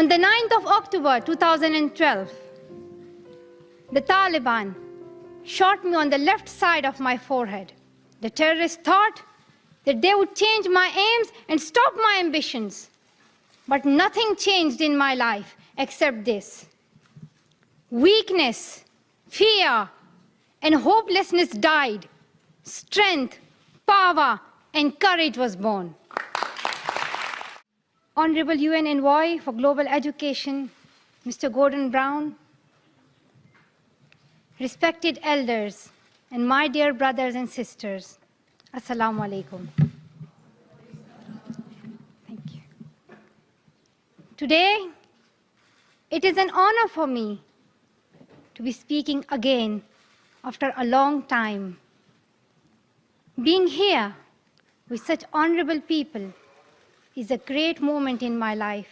On the 9th of October 2012, the Taliban shot me on the left side of my forehead. The terrorists thought that they would change my aims and stop my ambitions. But nothing changed in my life except this. Weakness, fear, and hopelessness died. Strength, power, and courage was born. Honorable UN Envoy for Global Education, Mr. Gordon Brown, respected elders, and my dear brothers and sisters, Assalamu alaikum. Thank you. Today, it is an honor for me to be speaking again after a long time. Being here with such honorable people is a great moment in my life.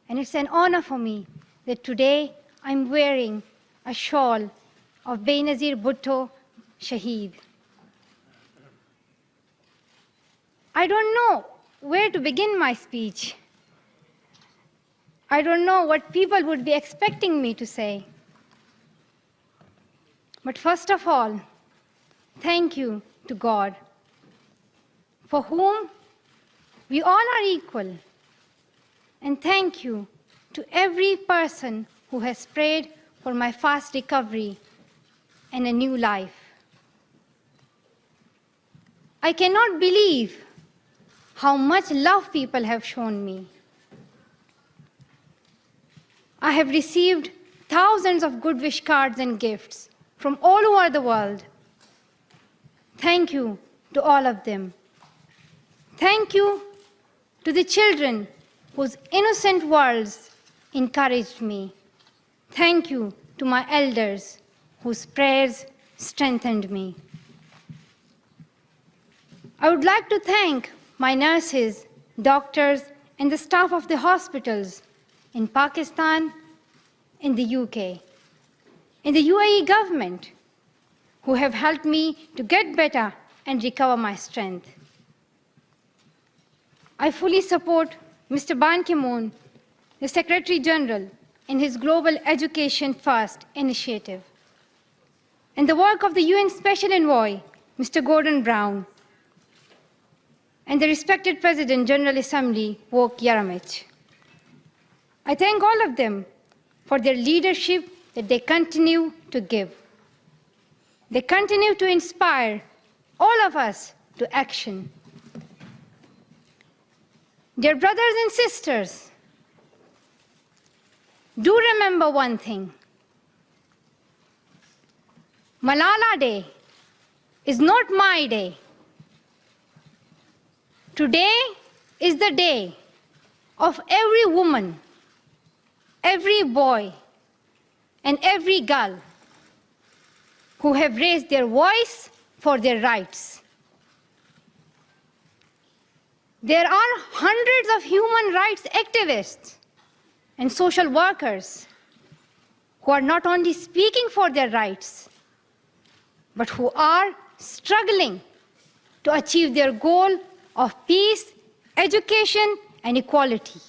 And it's an honor for me that today I'm wearing a shawl of Benazir Bhutto Shaheed. I don't know where to begin my speech. I don't know what people would be expecting me to say. But first of all, thank you to God, for whom we all are equal. And thank you to every person who has prayed for my fast recovery and a new life. I cannot believe how much love people have shown me. I have received thousands of good wish cards and gifts from all over the world. Thank you to all of them. Thank you to the children whose innocent words encouraged me. Thank you to my elders whose prayers strengthened me. I would like to thank my nurses, doctors, and the staff of the hospitals in Pakistan, in the UK, in the UAE government, who have helped me to get better and recover my strength. I fully support Mr. Ban Ki-moon, the Secretary General, in his Global Education First initiative, and the work of the UN Special Envoy, Mr. Gordon Brown, and the respected President, General Assembly, Wok Yaramich. I thank all of them for their leadership that they continue to give. They continue to inspire all of us to action. Dear brothers and sisters, do remember one thing. Malala Day is not my day. Today is the day of every woman, every boy, and every girl who have raised their voice for their rights. There are hundreds of human rights activists and social workers who are not only speaking for their rights, but who are struggling to achieve their goal of peace, education, and equality.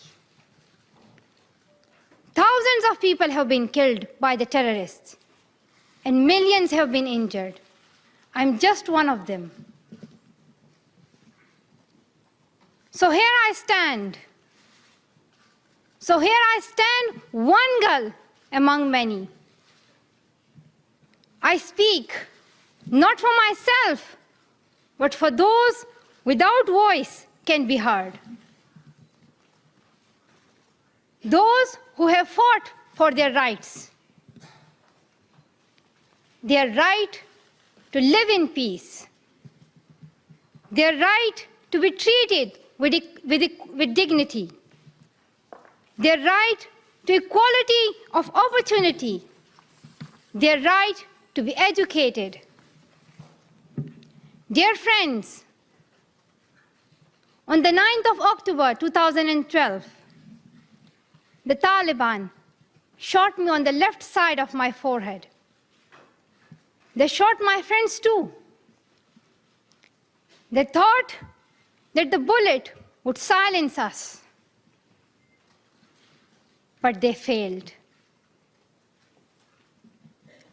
Thousands of people have been killed by the terrorists, and millions have been injured. I'm just one of them. So here I stand. One girl among many. I speak not for myself, but for those without voice can be heard. Those who have fought for their rights. Their right to live in peace. Their right to be treated with dignity. Their right to equality of opportunity. Their right to be educated. Dear friends, on the 9th of October 2012, the Taliban shot me on the left side of my forehead. They shot my friends too. They thought that the bullet would silence us. but they failed.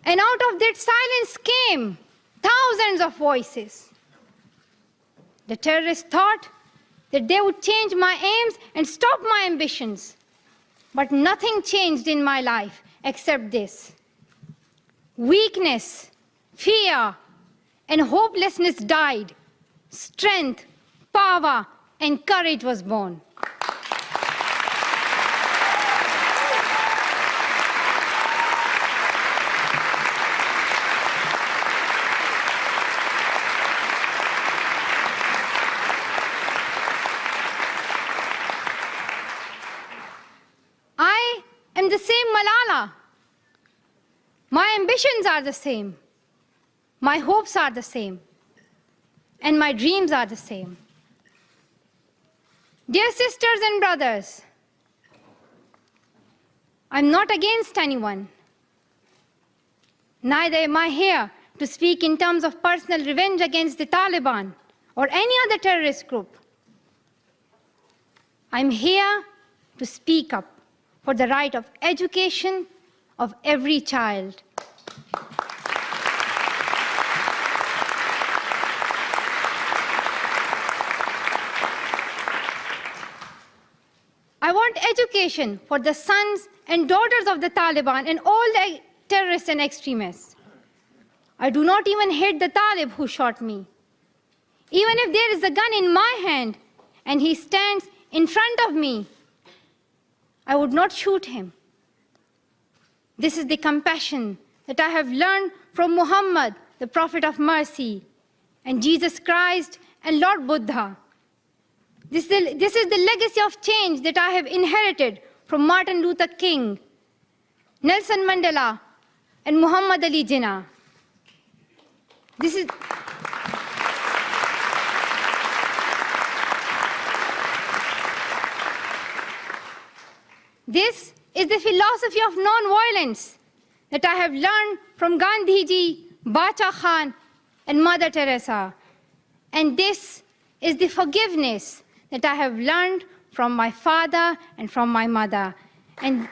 And out of that silence came thousands of voices. The terrorists thought that they would change my aims and stop my ambitions. But nothing changed in my life except this. Weakness, fear, and hopelessness died. Strength, power, and courage was born. I am the same Malala. My ambitions are the same. My hopes are the same. And my dreams are the same. Dear sisters and brothers, I'm not against anyone. Neither am I here to speak in terms of personal revenge against the Taliban or any other terrorist group. I'm here to speak up for the right of education of every child. I want education for the sons and daughters of the Taliban and all the terrorists and extremists. I do not even hate the Talib who shot me. Even if there is a gun in my hand and he stands in front of me, I would not shoot him. This is the compassion that I have learned from Muhammad, the Prophet of Mercy, and Jesus Christ and Lord Buddha. This is the legacy of change that I have inherited from Martin Luther King, Nelson Mandela, and Muhammad Ali Jinnah. This is the philosophy of non-violence that I have learned from Gandhiji, Bacha Khan, and Mother Teresa. And this is the forgiveness that I have learned from my father and from my mother. And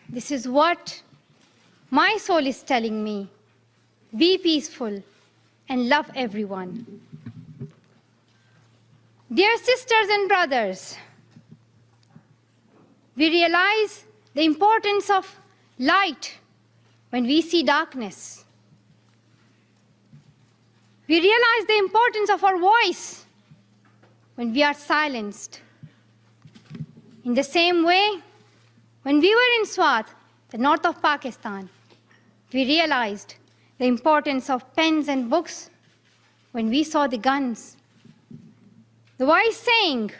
this is what my soul is telling me. Be peaceful and love everyone. Dear sisters and brothers, we realize the importance of light when we see darkness. We realize the importance of our voice when we are silenced. In the same way, when we were in Swat, the north of Pakistan, we realized the importance of pens and books when we saw the guns. The wise saying,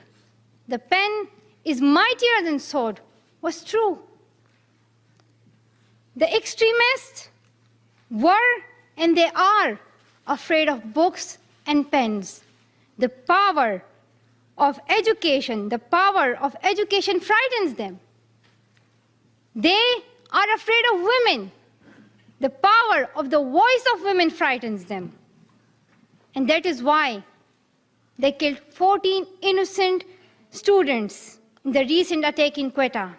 "The pen is mightier than sword," was true. The extremists were and they are afraid of books and pens. The power of education frightens them. They are afraid of women. The power of the voice of women frightens them. And that is why they killed 14 innocent students in the recent attack in Quetta.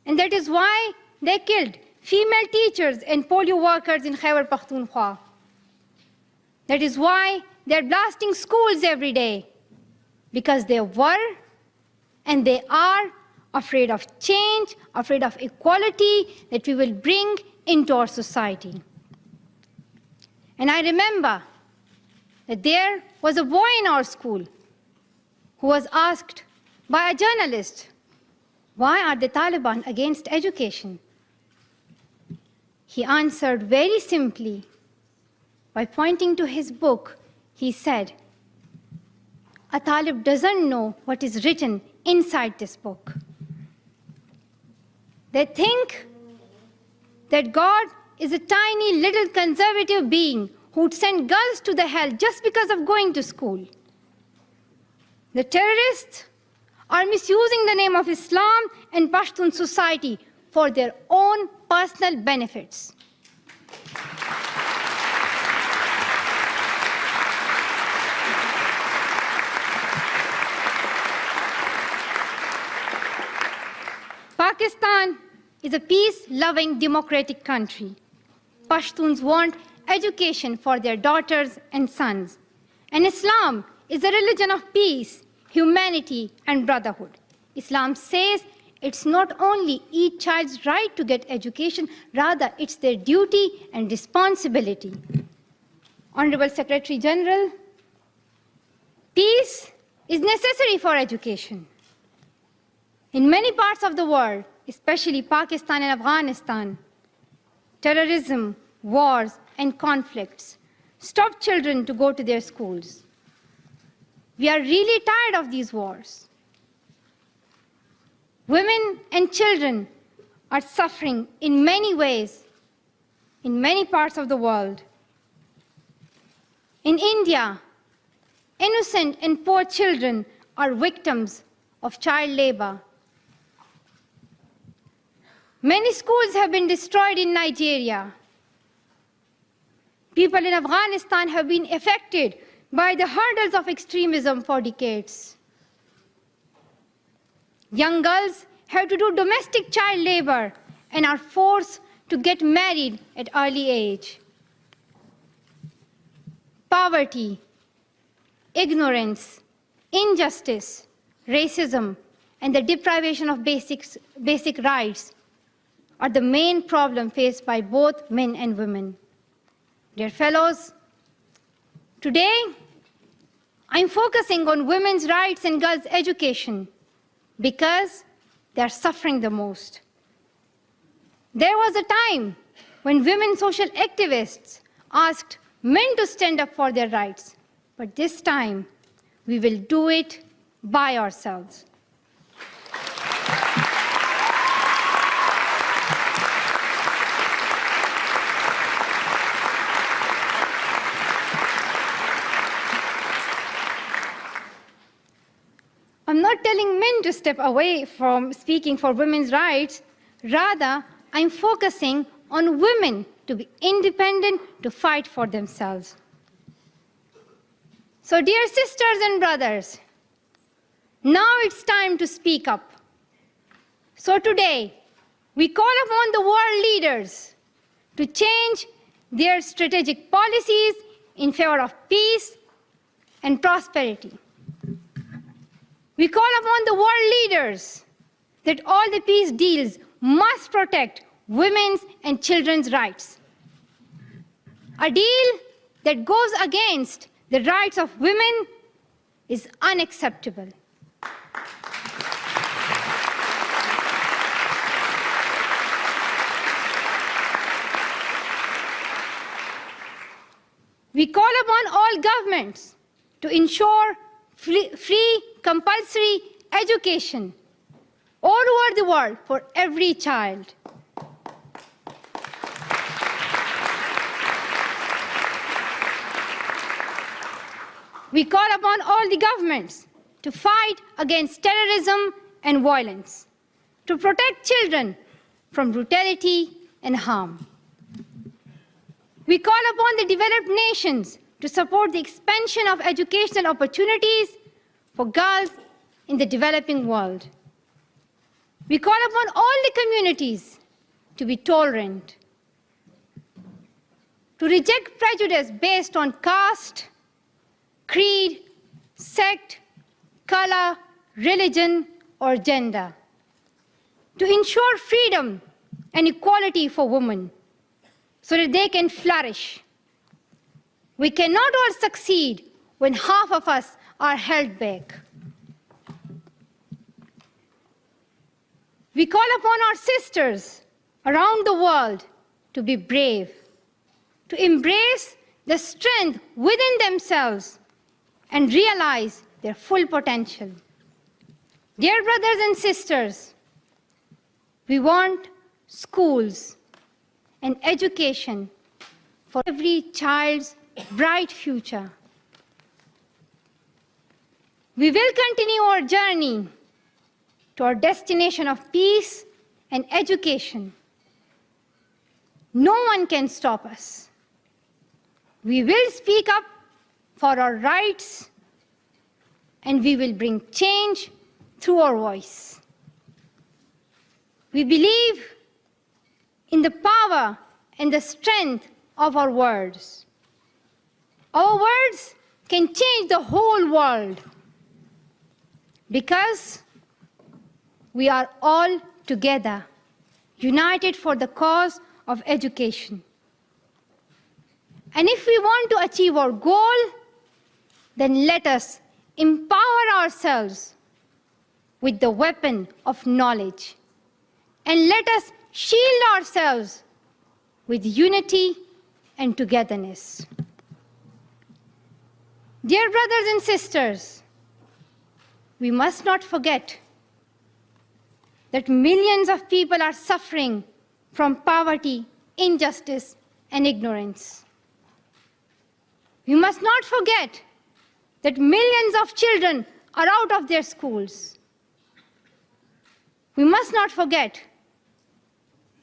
And that is why they killed female teachers and polio workers in Khyber Pakhtunkhwa. That is why they're blasting schools every day, because they were and they are afraid of change, afraid of equality that we will bring into our society. And I remember that there was a boy in our school who was asked by a journalist, "Why are the Taliban against education?" He answered very simply by pointing to his book. He said, "A Talib doesn't know what is written inside this book." They think that God is a tiny little conservative being who would send girls to the hell just because of going to school. The terrorists are misusing the name of Islam and Pashtun society for their own personal benefits. Pakistan is a peace-loving democratic country. Pashtuns want education for their daughters and sons. And Islam is a religion of peace, humanity, and brotherhood. Islam says it's not only each child's right to get education, rather it's their duty and responsibility. Honorable Secretary General, peace is necessary for education. In many parts of the world, especially Pakistan and Afghanistan, terrorism, wars, and conflicts stop children to go to their schools. We are really tired of these wars. Women and children are suffering in many ways in many parts of the world. In India, innocent and poor children are victims of child labor. Many schools have been destroyed in Nigeria. People in Afghanistan have been affected by the hurdles of extremism for decades. Young girls have to do domestic child labor and are forced to get married at early age. Poverty, ignorance, injustice, racism, and the deprivation of basic rights are the main problem faced by both men and women. Dear fellows, today I'm focusing on women's rights and girls' education because they're suffering the most. There was a time when women social activists asked men to stand up for their rights, but this time we will do it by ourselves. I'm not telling men to step away from speaking for women's rights. Rather, I'm focusing on women to be independent, to fight for themselves. So, dear sisters and brothers, now it's time to speak up. So today, we call upon the world leaders to change their strategic policies in favor of peace and prosperity. We call upon the world leaders that all the peace deals must protect women's and children's rights. A deal that goes against the rights of women is unacceptable. We call upon all governments to ensure free, compulsory education all over the world for every child. We call upon all the governments to fight against terrorism and violence, to protect children from brutality and harm. We call upon the developed nations to support the expansion of educational opportunities for girls in the developing world. We call upon all the communities to be tolerant, to reject prejudice based on caste, creed, sect, color, religion, or gender, to ensure freedom and equality for women so that they can flourish. We cannot all succeed when half of us are held back. We call upon our sisters around the world to be brave, to embrace the strength within themselves and realize their full potential. Dear brothers and sisters, we want schools and education for every child's bright future. We will continue our journey to our destination of peace and education. No one can stop us. We will speak up for our rights, and we will bring change through our voice. We believe in the power and the strength of our words. Our words can change the whole world because we are all together, united for the cause of education. And if we want to achieve our goal, then let us empower ourselves with the weapon of knowledge. And let us shield ourselves with unity and togetherness. Dear brothers and sisters, we must not forget that millions of people are suffering from poverty, injustice, and ignorance. We must not forget that millions of children are out of their schools. We must not forget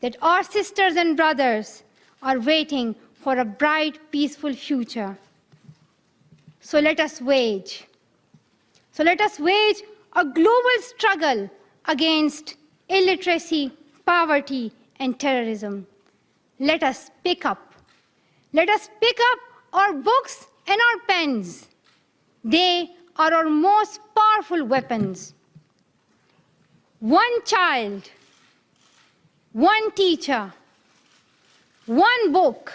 that our sisters and brothers are waiting for a bright, peaceful future. So let us wage a global struggle against illiteracy, poverty, and terrorism. Let us pick up our books and our pens. They are our most powerful weapons. One child, one teacher, one book,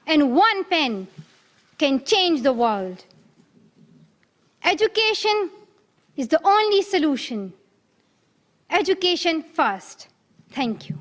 and one pen can change the world. Education is the only solution. Education first. Thank you.